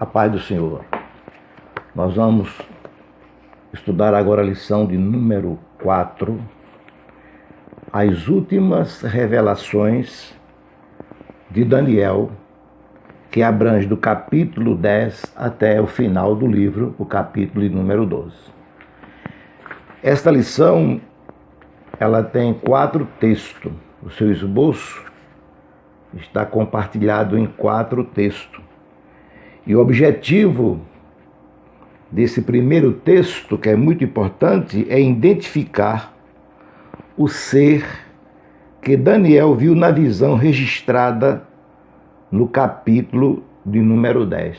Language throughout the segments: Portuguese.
A paz do Senhor. Nós vamos estudar agora a lição de número 4, as últimas revelações de Daniel, que abrange do capítulo 10 até o final do livro, o capítulo de número 12. Esta lição, ela tem 4 textos. O seu esboço está compartilhado em 4 textos. E o objetivo desse primeiro texto, que é muito importante, é identificar o ser que Daniel viu na visão registrada no capítulo de número 10.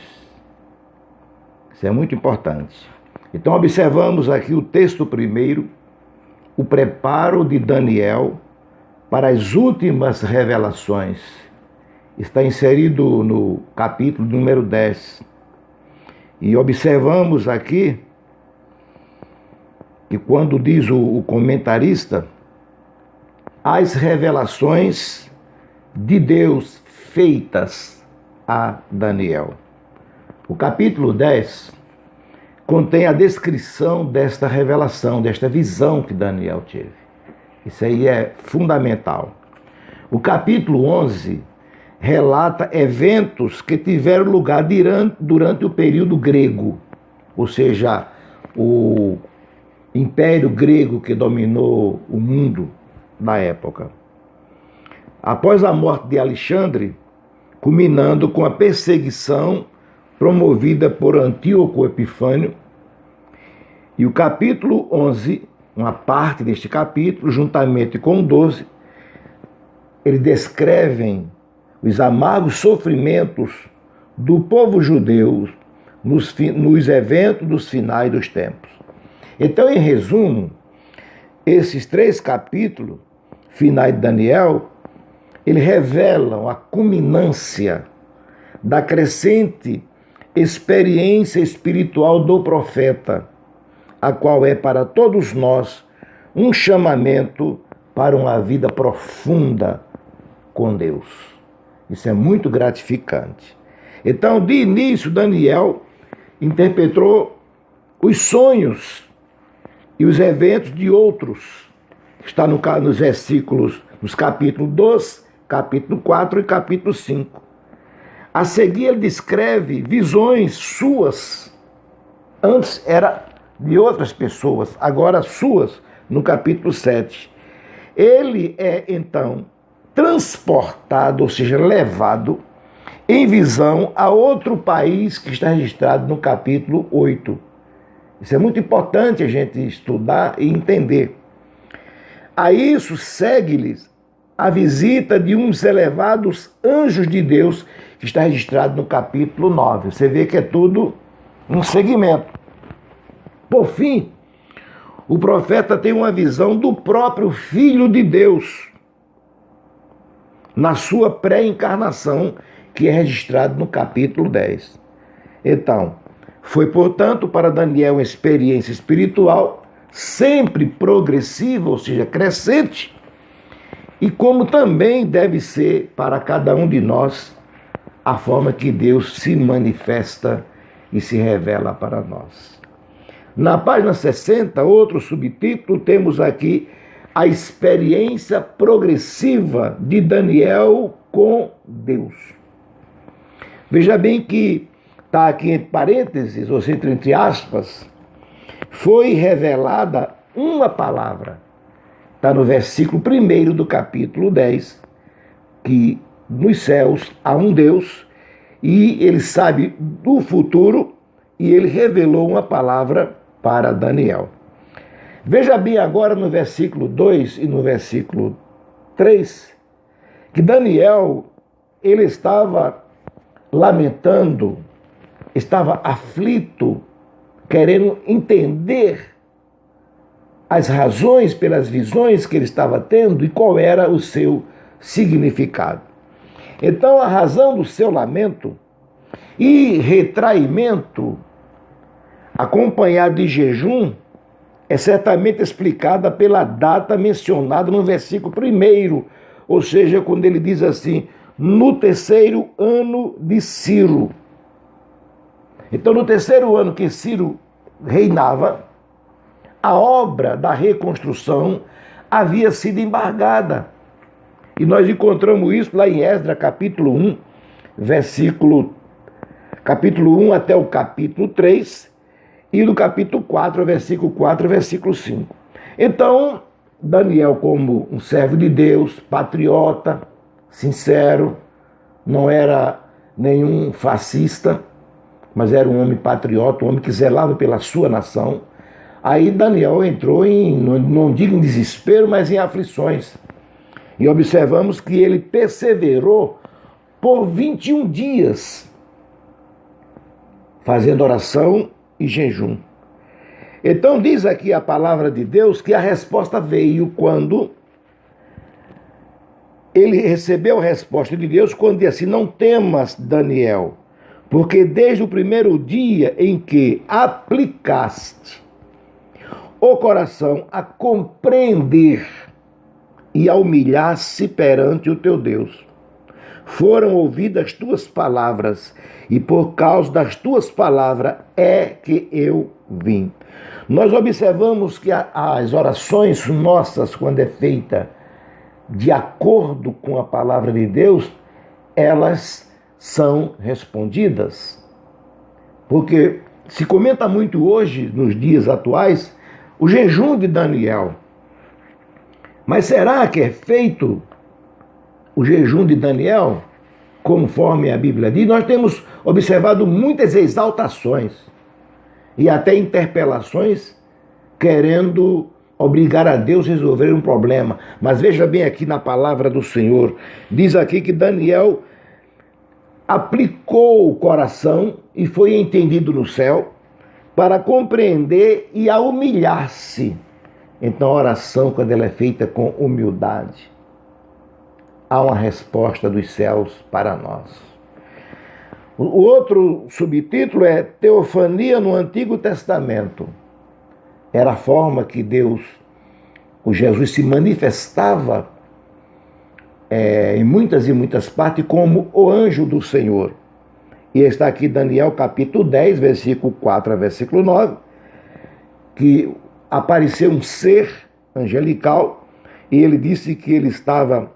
Isso é muito importante. Então observamos aqui o texto primeiro, o preparo de Daniel para as últimas revelações. Está inserido no capítulo número 10. E observamos aqui que quando diz o comentarista, as revelações de Deus feitas a Daniel. O capítulo 10 contém a descrição desta revelação, desta visão que Daniel teve. Isso aí é fundamental. O capítulo 11 relata eventos que tiveram lugar durante o período grego, ou seja, o Império Grego que dominou o mundo na época. Após a morte de Alexandre, culminando com a perseguição promovida por Antíoco Epifânio, e o capítulo 11, uma parte deste capítulo, juntamente com o 12, eles descrevem os amargos sofrimentos do povo judeu nos eventos dos finais dos tempos. Então, em resumo, esses 3 capítulos finais de Daniel, eles revelam a culminância da crescente experiência espiritual do profeta, a qual é para todos nós um chamamento para uma vida profunda com Deus. Isso é muito gratificante. Então, de início, Daniel interpretou os sonhos e os eventos de outros. Está nos versículos, nos capítulos 2, capítulo 4 e capítulo 5. A seguir, ele descreve visões suas. Antes era de outras pessoas, agora suas, no capítulo 7. Ele é, então, transportado, ou seja, levado em visão a outro país que está registrado no capítulo 8. Isso é muito importante a gente estudar e entender. A isso segue-lhes a visita de uns elevados anjos de Deus, que está registrado no capítulo 9. Você vê que é tudo um segmento. Por fim, o profeta tem uma visão do próprio Filho de Deus, na sua pré-encarnação, que é registrado no capítulo 10. Então, foi, portanto, para Daniel uma experiência espiritual sempre progressiva, ou seja, crescente, e como também deve ser para cada um de nós a forma que Deus se manifesta e se revela para nós. Na página 60, outro subtítulo, temos aqui a experiência progressiva de Daniel com Deus. Veja bem que está aqui entre parênteses, ou seja, entre aspas, foi revelada uma palavra. Está no versículo 1 do capítulo 10, que nos céus há um Deus e ele sabe do futuro e ele revelou uma palavra para Daniel. Veja bem agora no versículo 2 e no versículo 3, que Daniel, ele estava lamentando, estava aflito, querendo entender as razões pelas visões que ele estava tendo e qual era o seu significado. Então, a razão do seu lamento e retraimento, acompanhado de jejum, é certamente explicada pela data mencionada no versículo 1, ou seja, quando ele diz assim, no 3º ano de Ciro. Então, no terceiro ano que Ciro reinava, a obra da reconstrução havia sido embargada. E nós encontramos isso lá em Esdras, capítulo 1, capítulo 1 até o capítulo 3, e do capítulo 4, versículo 4, versículo 5. Então, Daniel, como um servo de Deus, patriota, sincero, não era nenhum fascista, mas era um homem patriota, um homem que zelava pela sua nação. Aí Daniel entrou não digo em desespero, mas em aflições. E observamos que ele perseverou por 21 dias, fazendo oração e jejum. Então diz aqui a palavra de Deus que a resposta veio quando ele recebeu a resposta de Deus quando disse assim: não temas, Daniel, porque desde o primeiro dia em que aplicaste o coração a compreender e a humilhar-se perante o teu Deus, foram ouvidas as tuas palavras, e por causa das tuas palavras é que eu vim. Nós observamos que as orações nossas, quando é feita de acordo com a palavra de Deus, elas são respondidas. Porque se comenta muito hoje, nos dias atuais, o jejum de Daniel. Mas será que é feito o jejum de Daniel conforme a Bíblia diz? Nós temos observado muitas exaltações e até interpelações querendo obrigar a Deus a resolver um problema. Mas veja bem aqui na palavra do Senhor, diz aqui que Daniel aplicou o coração e foi entendido no céu para compreender e a humilhar-se. Então a oração, quando ela é feita com humildade, há uma resposta dos céus para nós. O outro subtítulo é Teofania no Antigo Testamento. Era a forma que Deus, o Jesus, se manifestava em muitas e muitas partes como o anjo do Senhor. E está aqui Daniel capítulo 10, versículo 4 a versículo 9, que apareceu um ser angelical e ele disse que ele estava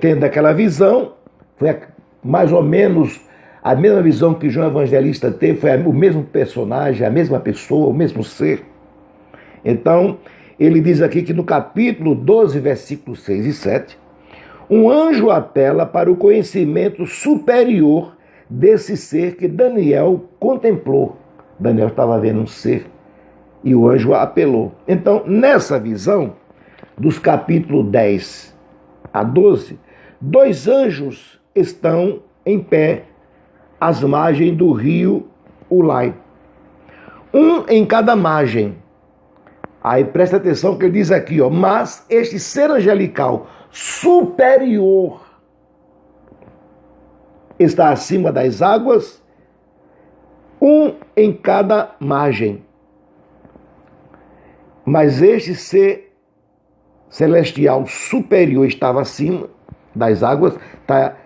tendo aquela visão. Foi mais ou menos a mesma visão que João Evangelista teve, foi o mesmo personagem, a mesma pessoa, o mesmo ser. Então, ele diz aqui que no capítulo 12, versículos 6 e 7, um anjo apela para o conhecimento superior desse ser que Daniel contemplou. Daniel estava vendo um ser e o anjo apelou. Então, nessa visão, dos capítulos 10 a 12, dois anjos estão em pé às margens do rio Ulai. Um em cada margem. Aí presta atenção que ele diz aqui, mas este ser angelical superior está acima das águas, um em cada margem. Mas este ser celestial superior estava acima das águas, está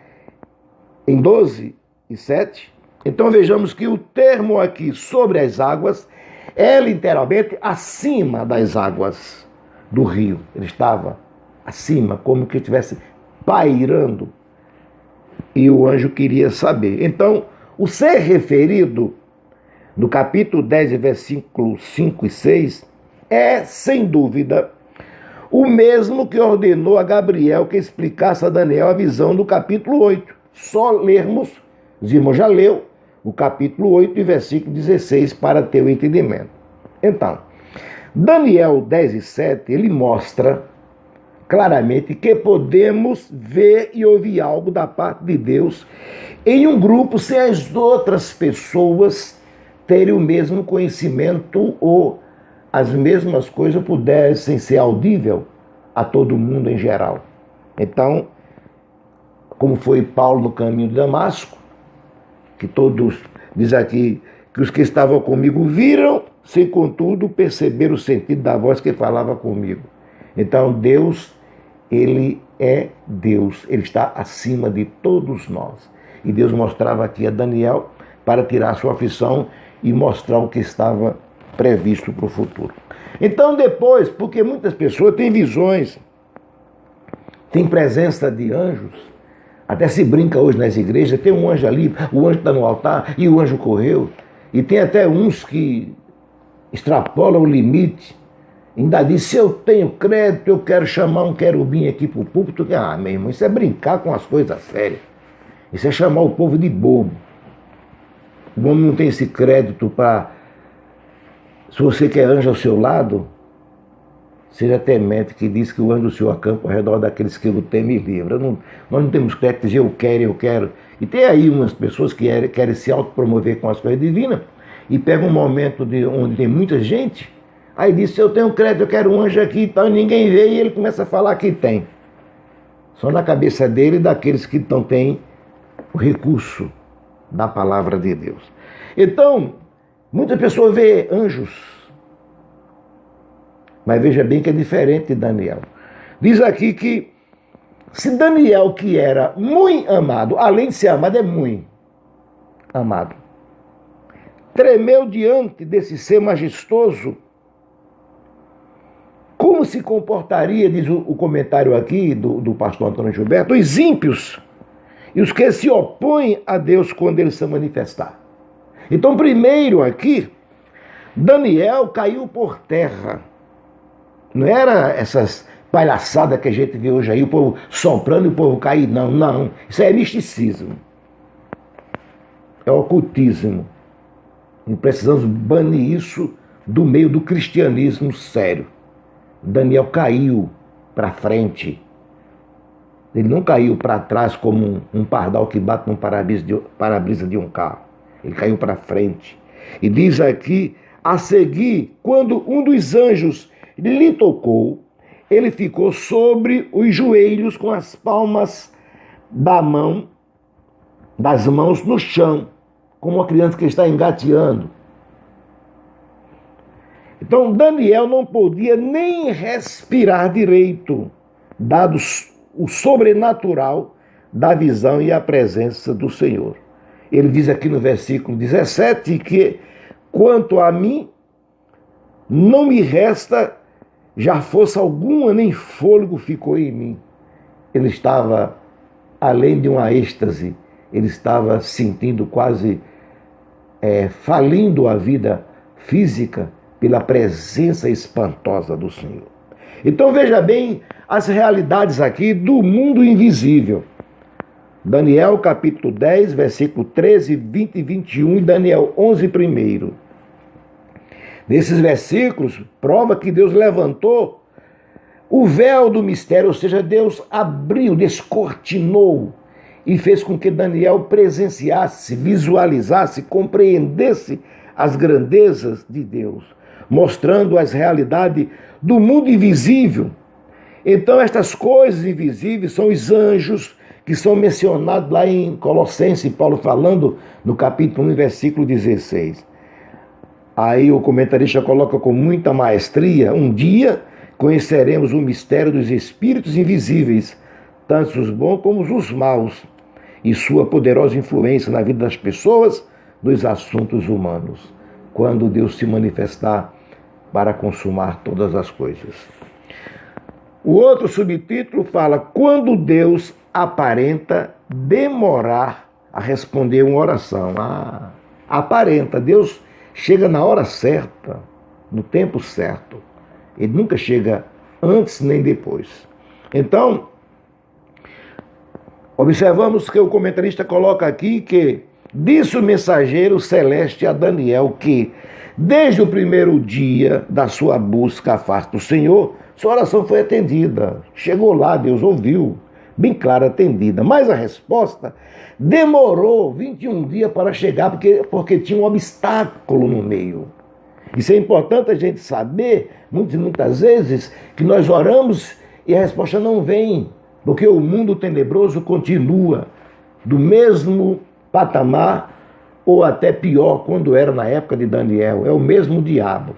em 12 e 7. Então vejamos que o termo aqui sobre as águas é literalmente acima das águas do rio. Ele estava acima, como que estivesse pairando. E o anjo queria saber. Então, o ser referido no capítulo 10, versículos 5 e 6, é, sem dúvida, o mesmo que ordenou a Gabriel que explicasse a Daniel a visão do capítulo 8. Só lermos, os irmãos já leu, o capítulo 8 e versículo 16 para ter o entendimento. Então, Daniel 10 e 7, ele mostra claramente que podemos ver e ouvir algo da parte de Deus em um grupo sem as outras pessoas terem o mesmo conhecimento ou as mesmas coisas pudessem ser audível a todo mundo em geral. Então, como foi Paulo no caminho de Damasco, que todos, diz aqui, que os que estavam comigo viram, sem contudo perceber o sentido da voz que falava comigo. Então Deus, Ele é Deus, Ele está acima de todos nós. E Deus mostrava aqui a Daniel para tirar sua aflição e mostrar o que estava previsto para o futuro. Então depois, porque muitas pessoas têm visões, têm presença de anjos, até se brinca hoje nas igrejas, tem um anjo ali, o anjo está no altar e o anjo correu, e tem até uns que extrapolam o limite, ainda diz, se eu tenho crédito, eu quero chamar um querubim aqui para o púlpito. Ah, meu irmão, isso é brincar com as coisas sérias, isso é chamar o povo de bobo. O homem não tem esse crédito para, se você quer anjo ao seu lado, seja temente, que diz que o anjo do Senhor acampa ao redor daqueles que o temem e livra. Nós não temos crédito de dizer eu quero. E tem aí umas pessoas que querem se autopromover com as coisas divinas e pegam um momento onde tem muita gente, aí diz, se eu tenho crédito, eu quero um anjo aqui e tal, e ninguém vê, e ele começa a falar que tem. Só na cabeça dele daqueles que não têm o recurso da palavra de Deus. Então, muitas pessoas veem anjos, mas veja bem que é diferente de Daniel. Diz aqui que se Daniel, que era muito amado, além de ser amado, é muito amado, tremeu diante desse ser majestoso, como se comportaria, diz o comentário aqui do pastor Antônio Gilberto, os ímpios e os que se opõem a Deus quando ele se manifestar. Então, primeiro aqui, Daniel caiu por terra. Não era essas palhaçadas que a gente vê hoje aí, o povo soprando e o povo cair. Não. Isso é misticismo. É ocultismo. E precisamos banir isso do meio do cristianismo sério. Daniel caiu para frente. Ele não caiu para trás como um pardal que bate no para-brisa de um carro. Ele caiu para frente. E diz aqui, a seguir, quando um dos anjos lhe tocou, ele ficou sobre os joelhos com as palmas das mãos no chão, como uma criança que está engateando. Então Daniel não podia nem respirar direito, dado o sobrenatural da visão e a presença do Senhor. Ele diz aqui no versículo 17 que, quanto a mim, não me resta já força alguma, nem fôlego ficou em mim. Ele estava, além de uma êxtase, ele estava sentindo quase falindo a vida física pela presença espantosa do Senhor. Então veja bem as realidades aqui do mundo invisível. Daniel capítulo 10, versículo 13, 20 e 21 e Daniel 11 primeiro. Nesses versículos, prova que Deus levantou o véu do mistério, ou seja, Deus abriu, descortinou e fez com que Daniel presenciasse, visualizasse, compreendesse as grandezas de Deus, mostrando as realidades do mundo invisível. Então, estas coisas invisíveis são os anjos que são mencionados lá em Colossenses, Paulo falando no capítulo 1, versículo 16. Aí o comentarista coloca com muita maestria, um dia conheceremos o mistério dos espíritos invisíveis, tanto os bons como os maus, e sua poderosa influência na vida das pessoas, dos assuntos humanos, quando Deus se manifestar para consumar todas as coisas. O outro subtítulo fala, quando Deus aparenta demorar a responder uma oração. Aparenta, Deus chega na hora certa, no tempo certo. Ele nunca chega antes nem depois. Então, observamos que o comentarista coloca aqui que disse o mensageiro celeste a Daniel que, desde o primeiro dia da sua busca à face do Senhor, sua oração foi atendida. Chegou lá, Deus ouviu, bem clara, atendida. Mas a resposta demorou 21 dias para chegar, porque tinha um obstáculo no meio. Isso é importante a gente saber, muitas vezes, que nós oramos e a resposta não vem, porque o mundo tenebroso continua do mesmo patamar, ou até pior, quando era na época de Daniel. É o mesmo diabo,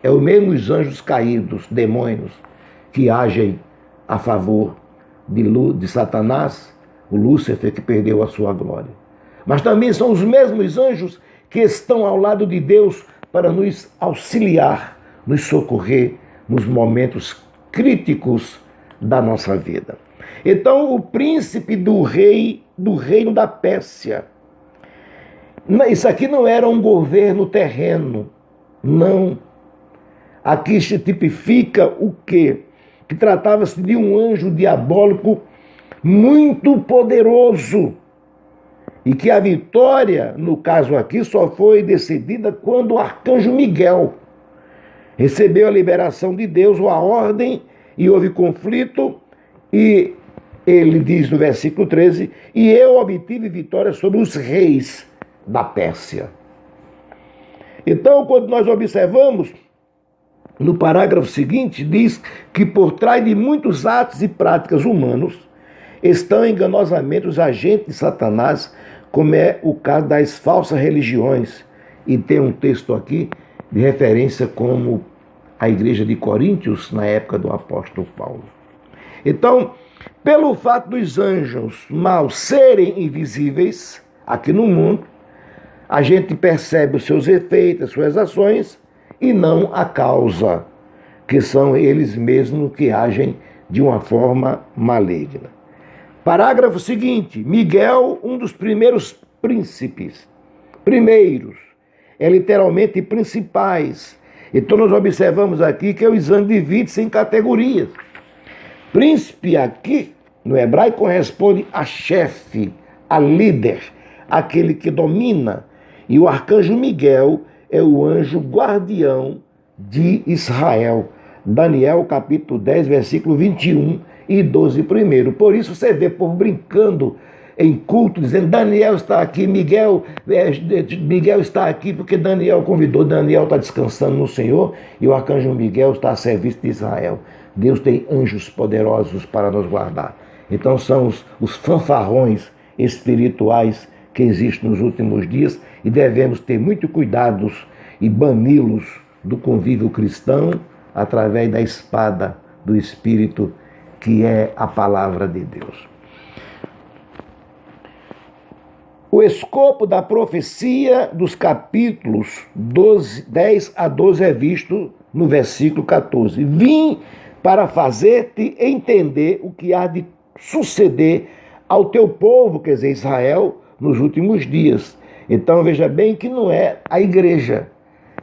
é o mesmo os anjos caídos, demônios, que agem a favor de Satanás, o Lúcifer, que perdeu a sua glória. mas também são os mesmos anjos que estão ao lado de Deus para nos auxiliar, nos socorrer nos momentos críticos da nossa vida. Então, o príncipe do reino da Pérsia. Isso aqui não era um governo terreno, não. Aqui se tipifica o quê? Que tratava-se de um anjo diabólico muito poderoso e que a vitória, no caso aqui, só foi decidida quando o arcanjo Miguel recebeu a liberação de Deus, ou a ordem, e houve conflito, e ele diz no versículo 13, e eu obtive vitória sobre os reis da Pérsia. Então, quando nós observamos, no parágrafo seguinte, diz que por trás de muitos atos e práticas humanos estão enganosamente os agentes de Satanás, como é o caso das falsas religiões. E tem um texto aqui de referência como a igreja de Coríntios, na época do apóstolo Paulo. Então, pelo fato dos anjos maus serem invisíveis aqui no mundo, a gente percebe os seus efeitos, as suas ações, e não a causa, que são eles mesmos que agem de uma forma maligna. Parágrafo seguinte, Miguel, um dos primeiros príncipes, é literalmente principais. Então nós observamos aqui que o exame divide-se em categorias. Príncipe aqui, no hebraico, corresponde a chefe, a líder, aquele que domina. E o arcanjo Miguel é o anjo guardião de Israel. Daniel, capítulo 10, versículo 21 e 12 primeiro. Por isso você vê o povo brincando em culto, dizendo, Daniel está aqui, Miguel está aqui, porque Daniel convidou, Daniel está descansando no Senhor, e o arcanjo Miguel está a serviço de Israel. Deus tem anjos poderosos para nos guardar. Então são os fanfarrões espirituais que existem nos últimos dias, e devemos ter muito cuidado e bani-los do convívio cristão através da espada do Espírito, que é a palavra de Deus. O escopo da profecia dos capítulos 10 a 12 é visto no versículo 14. Vim para fazer-te entender o que há de suceder ao teu povo, quer dizer, Israel, nos últimos dias. Então veja bem que não é a igreja.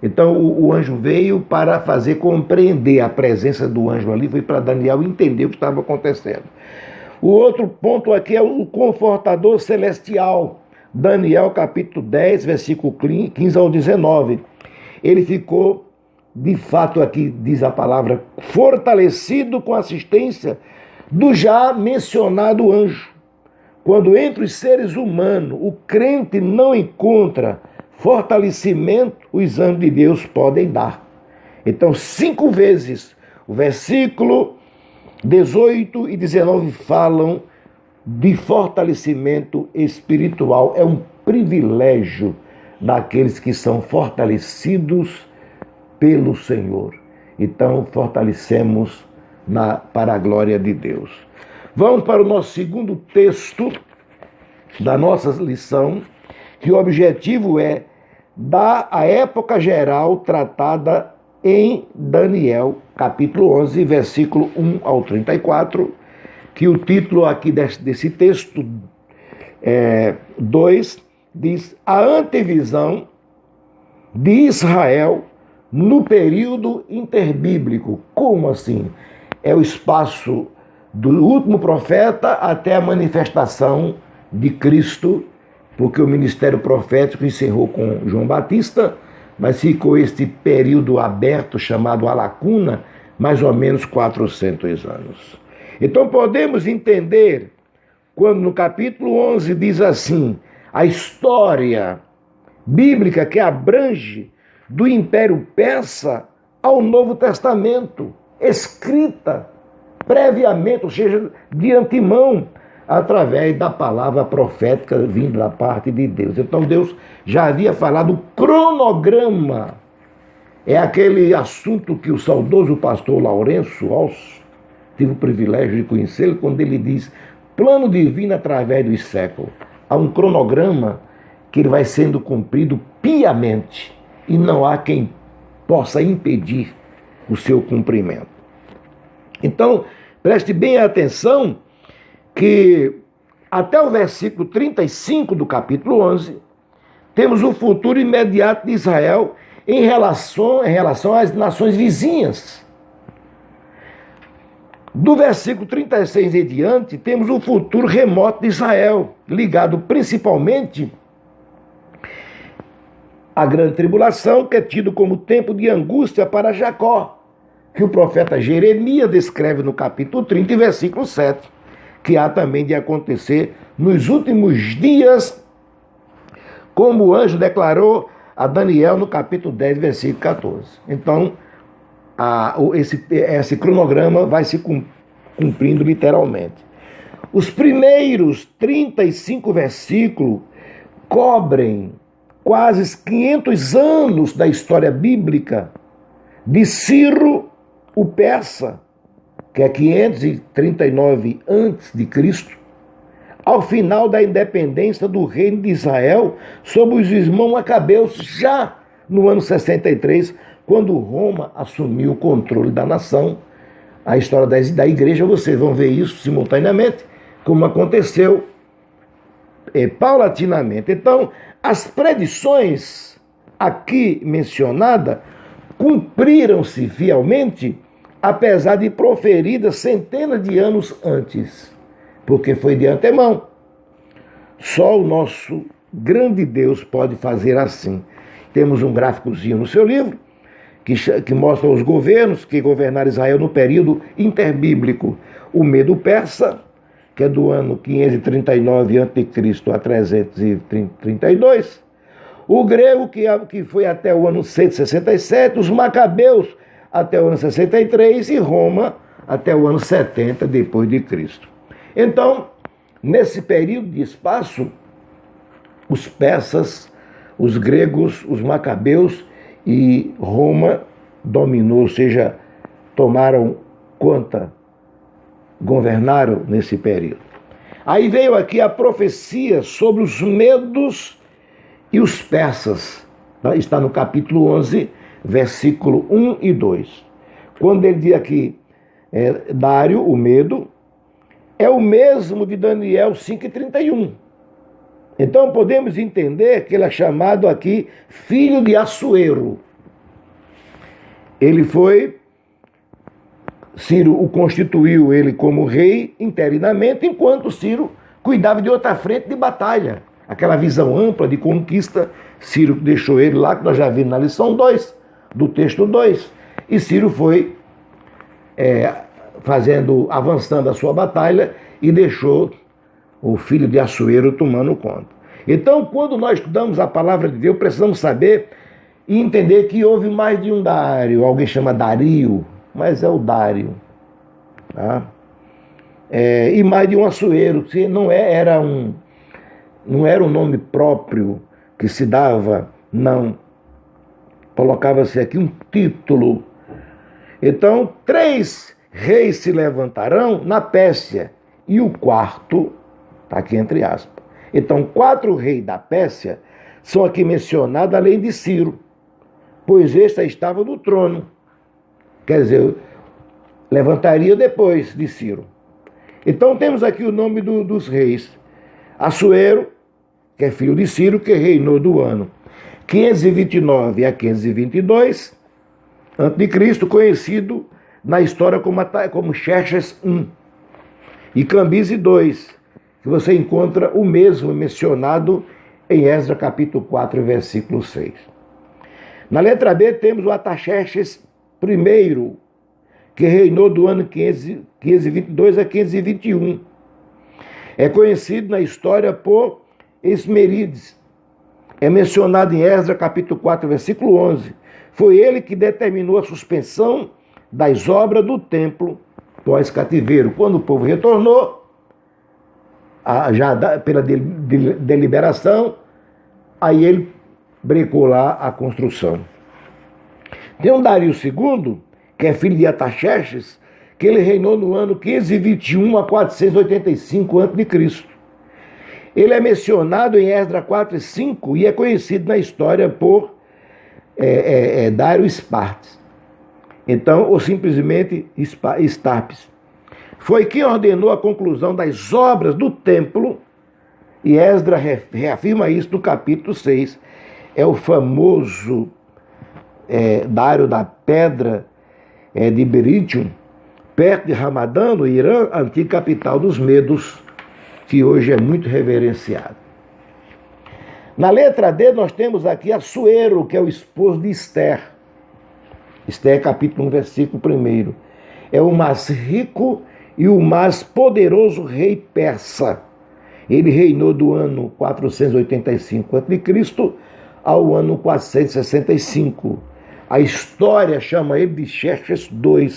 Então o anjo veio para fazer compreender a presença do anjo ali, foi para Daniel entender o que estava acontecendo. O outro ponto aqui é o confortador celestial. Daniel capítulo 10, versículo 15 ao 19. Ele ficou, de fato aqui diz a palavra, fortalecido com a assistência do já mencionado anjo. Quando entre os seres humanos o crente não encontra fortalecimento, os anjos de Deus podem dar. Então, 5 vezes, o versículo 18 e 19 falam de fortalecimento espiritual. É um privilégio daqueles que são fortalecidos pelo Senhor. Então, fortalecemos para a glória de Deus. Vamos para o nosso segundo texto da nossa lição, que o objetivo é dar a época geral tratada em Daniel, capítulo 11, versículo 1 ao 34, que o título aqui desse texto 2 diz a antevisão de Israel no período interbíblico. Como assim? É o espaço do último profeta até a manifestação de Cristo, porque o ministério profético encerrou com João Batista, mas ficou este período aberto, chamado a lacuna, mais ou menos 400 anos. Então podemos entender, quando no capítulo 11 diz assim, a história bíblica que abrange do Império Persa ao Novo Testamento, escrita previamente, ou seja, de antemão, através da palavra profética vinda da parte de Deus. Então Deus já havia falado, o cronograma é aquele assunto que o saudoso pastor Lourenço Alço, tive o privilégio de conhecê-lo, quando ele diz, plano divino através dos séculos. Há um cronograma que ele vai sendo cumprido piamente e não há quem possa impedir o seu cumprimento. Então, preste bem atenção que até o versículo 35 do capítulo 11, temos o futuro imediato de Israel em relação às nações vizinhas. Do versículo 36 em diante, temos o futuro remoto de Israel, ligado principalmente à grande tribulação, que é tido como tempo de angústia para Jacó, que o profeta Jeremias descreve no capítulo 30, versículo 7, que há também de acontecer nos últimos dias, como o anjo declarou a Daniel no capítulo 10, versículo 14. Então, esse cronograma vai se cumprindo literalmente. Os primeiros 35 versículos cobrem quase 500 anos da história bíblica de Ciro, o persa, que é 539 a.C., ao final da independência do reino de Israel sob os irmãos Macabeus, já no ano 63, quando Roma assumiu o controle da nação. A história da igreja, vocês vão ver isso simultaneamente, como aconteceu paulatinamente. Então, as predições aqui mencionadas cumpriram-se fielmente, apesar de proferidas centenas de anos antes, porque foi de antemão. Só o nosso grande Deus pode fazer assim. Temos um gráficozinho no seu livro, que mostra os governos que governaram Israel no período interbíblico. O Medo Persa, que é do ano 539 a.C. a 332. O grego, que foi até o ano 167. Os Macabeus, até o ano 63. E Roma, até o ano 70 depois de Cristo. Então, nesse período de espaço, os persas, os gregos, os macabeus e Roma dominou, ou seja, tomaram conta, governaram nesse período. Aí veio aqui a profecia sobre os medos e os persas. Está no capítulo 11, versículo 1 e 2. Quando ele diz aqui, Dário, o medo, é o mesmo de Daniel 5:31. Então podemos entender que ele é chamado aqui filho de Assuero. Ele foi, Ciro o constituiu ele como rei interinamente, enquanto Ciro cuidava de outra frente de batalha. Aquela visão ampla de conquista, Ciro deixou ele lá, que nós já vimos na lição 2, do texto 2. E Ciro foi avançando a sua batalha e deixou o filho de Assuero tomando conta. Então, quando nós estudamos a palavra de Deus, precisamos saber e entender que houve mais de um Dário. Alguém chama Dario, mas é o Dário. Tá? E mais de um Assuero, que não era um nome próprio que se dava, não. Colocava-se aqui um título. Então, 3 reis se levantarão na Pérsia, e o quarto está aqui entre aspas. Então, 4 reis da Pérsia são aqui mencionados, além de Ciro, pois este estava no trono. Quer dizer, levantaria depois de Ciro. Então, temos aqui o nome dos reis. Assuero, que é filho de Ciro, que reinou do ano 529 a 522 a.C., conhecido na história como Xerxes I. E Cambize II, que você encontra o mesmo mencionado em Esdras capítulo 4, versículo 6. Na letra B temos o Artaxerxes I, que reinou do ano 522 a 521. É conhecido na história por Esmerides. É mencionado em Esdras capítulo 4, versículo 11. Foi ele que determinou a suspensão das obras do templo pós-cativeiro. Quando o povo retornou, já pela deliberação, aí ele brecou lá a construção. Tem um Dario II, que é filho de Artaxerxes, que ele reinou no ano 521 a 485 a.C. Ele é mencionado em Esdras 4 e 5 e é conhecido na história por Dário Espartes. Então, ou simplesmente Estarpes. Foi quem ordenou a conclusão das obras do templo, e Esdras reafirma isso no capítulo 6. É o famoso Dário da Pedra de Beritium, perto de Ramadã, no Irã, antiga capital dos Medos, que hoje é muito reverenciado. Na letra D, nós temos aqui Assuero, que é o esposo de Esther. Esther, capítulo 1, versículo 1. É o mais rico e o mais poderoso rei persa. Ele reinou do ano 485 a.C. ao ano 465. A história chama ele de Xerxes II.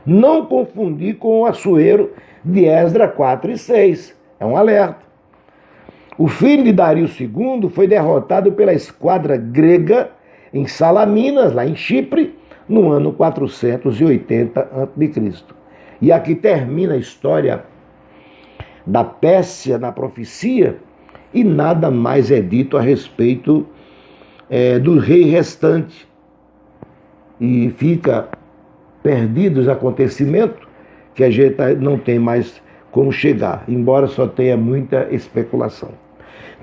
Não confundir com o Assuero de Esdras 4 e 6. É um alerta. O filho de Dario II foi derrotado pela esquadra grega em Salaminas, lá em Chipre, no ano 480 a.C. E aqui termina a história da Pérsia na profecia, e nada mais é dito a respeito do rei restante. E fica perdido os acontecimentos que a gente não tem mais como chegar, embora só tenha muita especulação.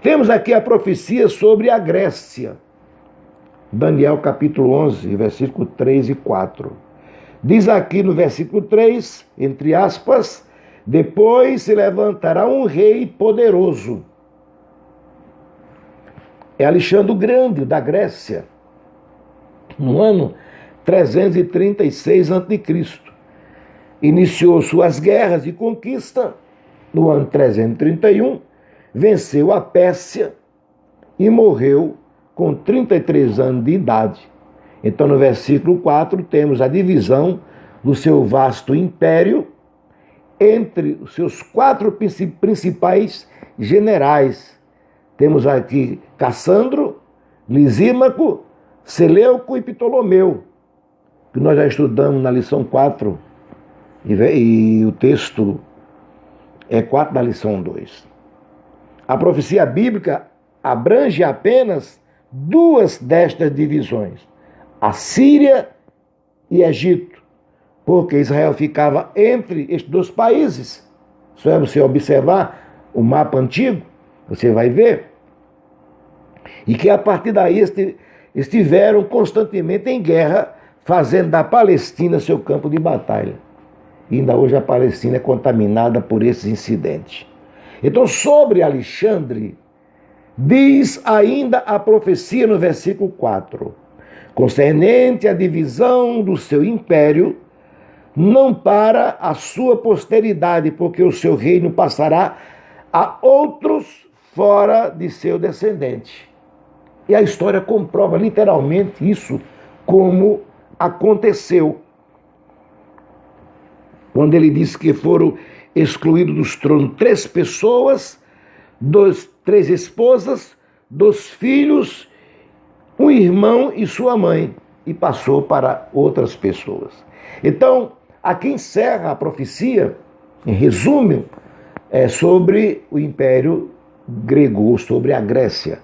Temos aqui a profecia sobre a Grécia. Daniel capítulo 11, versículo 3 e 4. Diz aqui no versículo 3, entre aspas, depois se levantará um rei poderoso. É Alexandre o Grande, da Grécia, no ano 336 a.C. Iniciou suas guerras de conquista no ano 331, venceu a Pérsia e morreu com 33 anos de idade. Então, no versículo 4, temos a divisão do seu vasto império entre os seus 4 principais generais. Temos aqui Cassandro, Lisímaco, Seleuco e Ptolomeu, que nós já estudamos na lição 4, e o texto é 4 da lição 2. A profecia bíblica abrange apenas 2 destas divisões, a Síria e Egito, porque Israel ficava entre estes 2 países. Só é você observar o mapa antigo, você vai ver. E que a partir daí estiveram constantemente em guerra, fazendo da Palestina seu campo de batalha. E ainda hoje a Palestina é contaminada por esses incidentes. Então, sobre Alexandre, diz ainda a profecia no versículo 4, concernente à divisão do seu império, não para a sua posteridade, porque o seu reino passará a outros fora de seu descendente. E a história comprova literalmente isso, como aconteceu. Quando ele disse que foram excluídos dos tronos 3 pessoas, 3 esposas, 2 filhos, um irmão e sua mãe, e passou para outras pessoas. Então, aqui encerra a profecia, em resumo, sobre o Império Grego, sobre a Grécia.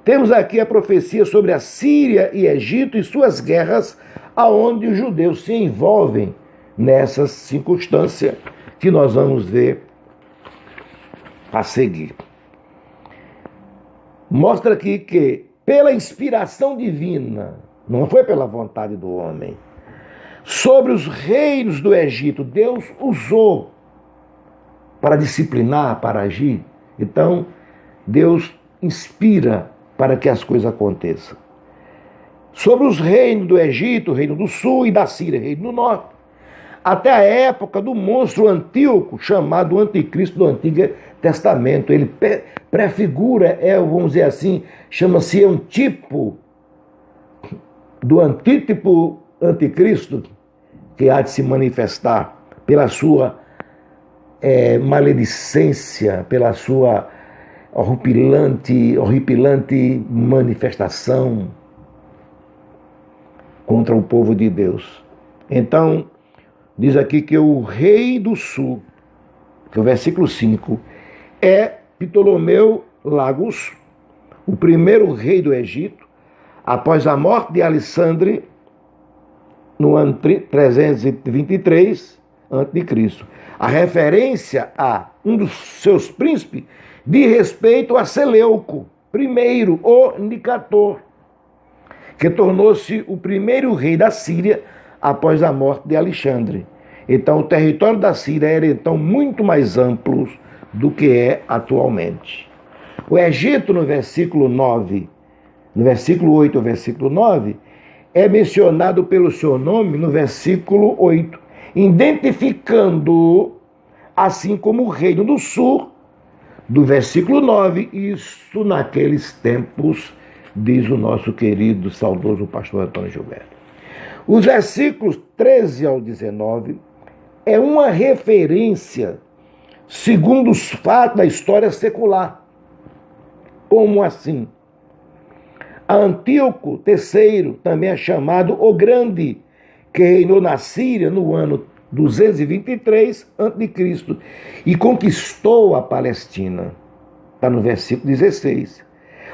Temos aqui a profecia sobre a Síria e Egito e suas guerras, aonde os judeus se envolvem nessas circunstâncias que nós vamos ver a seguir. Mostra aqui que, pela inspiração divina, não foi pela vontade do homem, sobre os reinos do Egito, Deus usou para disciplinar, para agir. Então, Deus inspira para que as coisas aconteçam. Sobre os reinos do Egito, o reino do sul, e da Síria, o reino do norte, até a época do monstro Antíoco, chamado Anticristo do Antigo Testamento. Ele prefigura, vamos dizer assim, chama-se um tipo do antítipo Anticristo, que há de se manifestar pela sua maledicência, pela sua horripilante manifestação contra o povo de Deus. Então, diz aqui que o rei do sul, que é o versículo 5, é Ptolomeu Lagus, o primeiro rei do Egito, após a morte de Alexandre, no ano 323 a.C. A referência a um dos seus príncipes diz respeito a Seleuco, primeiro, o Nicator, que tornou-se o primeiro rei da Síria após a morte de Alexandre. Então, o território da Síria era então muito mais amplo do que é atualmente. O Egito, no versículo 9, no versículo 8 ao versículo 9, é mencionado pelo seu nome no versículo 8, identificando-o assim como o reino do sul, do versículo 9, isso naqueles tempos, diz o nosso querido, saudoso pastor Antônio Gilberto. Os versículos 13 ao 19 é uma referência, segundo os fatos da história secular. Como assim? Antíoco III, também é chamado o Grande, que reinou na Síria no ano 223 a.C. e conquistou a Palestina. Está no versículo 16.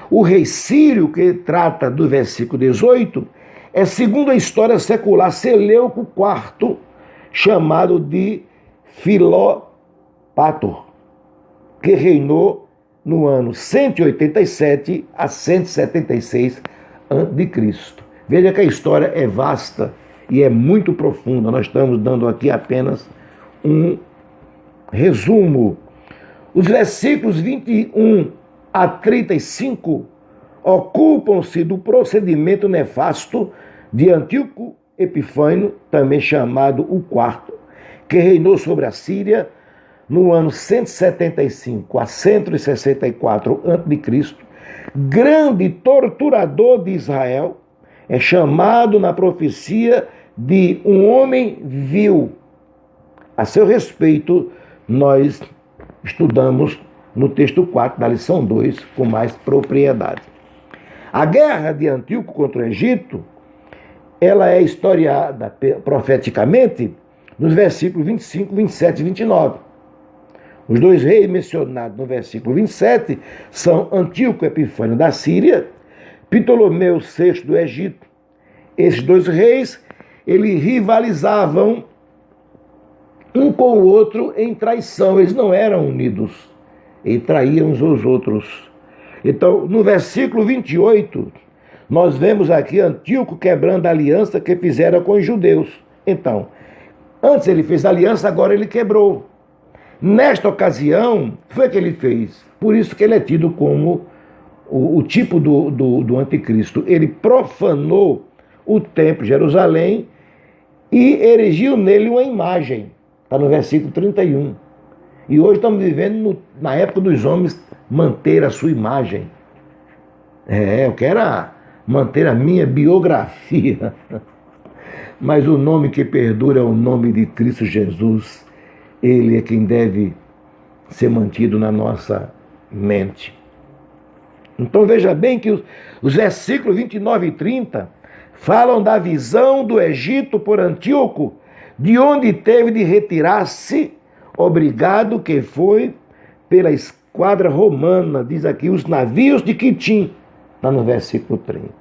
O rei Sírio, que trata do versículo 18, é, segundo a história secular, Seleuco IV, chamado de Filópator, que reinou no ano 187 a 176 a.C. Veja que a história é vasta e é muito profunda. Nós estamos dando aqui apenas um resumo. Os versículos 21 a 35 ocupam-se do procedimento nefasto de Antíoco Epifânio, também chamado o Quarto, que reinou sobre a Síria no ano 175 a 164 a.C., grande torturador de Israel, é chamado na profecia de um homem vil. A seu respeito, nós estudamos no texto 4 da lição 2 com mais propriedade. A guerra de Antíoco contra o Egito, ela é historiada profeticamente nos versículos 25, 27 e 29. Os dois reis mencionados no versículo 27 são Antíoco Epifânio da Síria, Ptolomeu VI do Egito. Esses dois reis, eles rivalizavam um com o outro em traição. Eles não eram unidos, eles traíam uns aos outros. Então, no versículo 28, nós vemos aqui Antíoco quebrando a aliança que fizera com os judeus. Então, antes ele fez aliança, agora ele quebrou. Nesta ocasião, foi o que ele fez. Por isso que ele é tido como o tipo do anticristo. Ele profanou o templo de Jerusalém e erigiu nele uma imagem. Está no versículo 31. E hoje estamos vivendo na época dos homens manter a sua imagem. Eu quero manter a minha biografia. Mas o nome que perdura é o nome de Cristo Jesus. Ele é quem deve ser mantido na nossa mente. Então veja bem que os versículos 29 e 30 falam da visão do Egito por Antíoco, de onde teve de retirar-se, obrigado que foi pela esquadra romana, diz aqui, os navios de Quitim, está no versículo 30.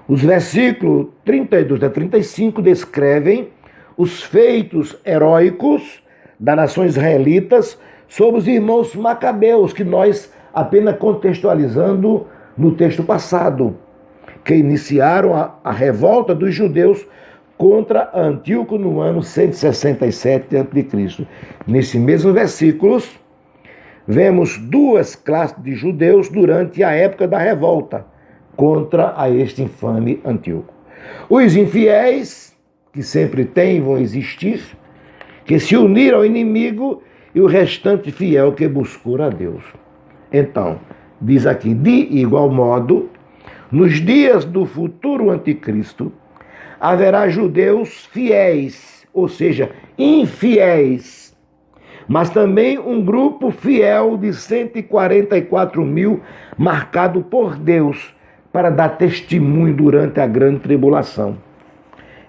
Os versículos 32 a 35 descrevem os feitos heróicos das nações israelitas sobre os irmãos macabeus, que nós apenas contextualizando no texto passado, que iniciaram a revolta dos judeus contra Antíoco no ano 167 a.C. Nesses mesmos versículos, vemos duas classes de judeus durante a época da revolta contra este infame Antíoco. Os infiéis, que sempre têm e vão existir, que se uniram ao inimigo, e o restante fiel que buscou a Deus. Então, diz aqui, de igual modo, nos dias do futuro anticristo, haverá judeus fiéis, ou seja, infiéis, mas também um grupo fiel de 144 mil, marcado por Deus, para dar testemunho durante a grande tribulação.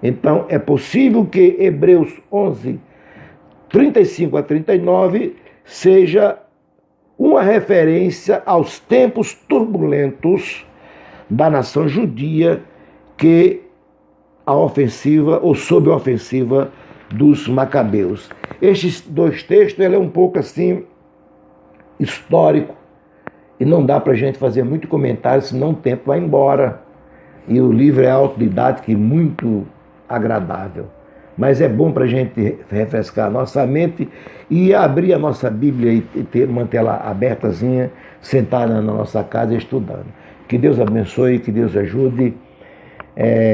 Então, é possível que Hebreus 11, 35 a 39, seja uma referência aos tempos turbulentos da nação judia que a ofensiva ou sob a ofensiva dos macabeus. Estes dois textos, ele é um pouco assim histórico e não dá para a gente fazer muito comentário, senão o tempo vai embora. E o livro é autodidático e muito agradável. Mas é bom para a gente refrescar a nossa mente e abrir a nossa Bíblia e manter ela abertazinha, sentada na nossa casa estudando. Que Deus abençoe, que Deus ajude.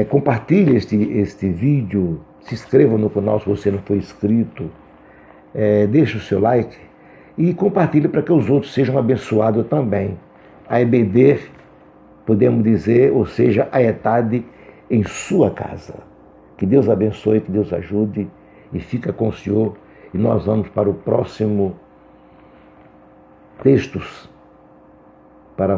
Compartilhe este vídeo, se inscreva no canal se você não for inscrito, deixe o seu like e compartilhe para que os outros sejam abençoados também. A EBD, podemos dizer, ou seja, a etade em sua casa. Que Deus abençoe, que Deus ajude e fica com o Senhor. E nós vamos para o próximo textos para